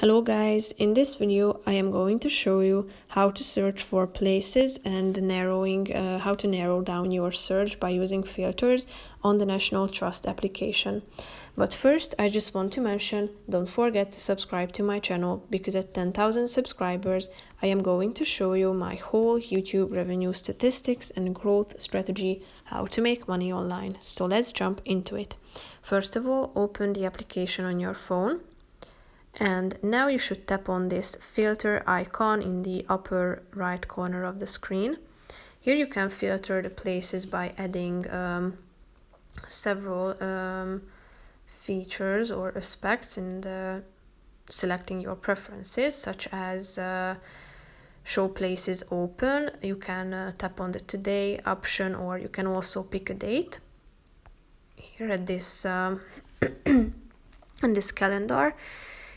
Hello guys, in this video I am going to show you how to search for places and how to narrow down your search by using filters on the National Trust application. But first I just want to mention, don't forget to subscribe to my channel, because at 10,000 subscribers I am going to show you my whole YouTube revenue statistics and growth strategy, how to make money online. So let's jump into it. First of all, open the application on your phone. And now you should tap on this filter icon in the upper right corner of the screen. Here you can filter the places by adding several features or aspects in selecting your preferences, such as show places open. You can tap on the today option, or you can also pick a date. Here at this on this calendar,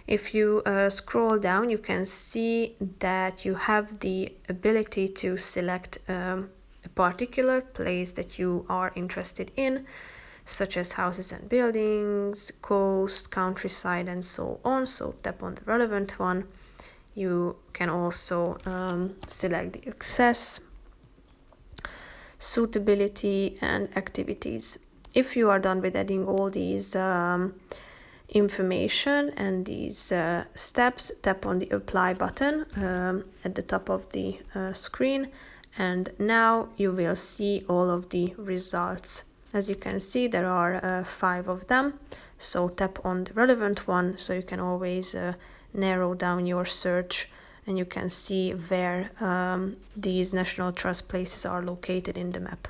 if you scroll down, you can see that you have the ability to select a particular place that you are interested in, such as houses and buildings, coast, countryside, and so on. So tap on the relevant one. You can also select the access, suitability, and activities. If you are done with adding all these information and these steps, tap on the apply button at the top of the screen, and now you will see all of the results. As you can see, there are 5 of them, so tap on the relevant one so you can always narrow down your search, and you can see where these National Trust places are located in the map.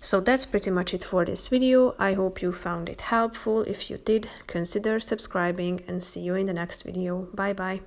So that's pretty much it for this video. I hope you found it helpful. If you did, consider subscribing, and see you in the next video. Bye bye.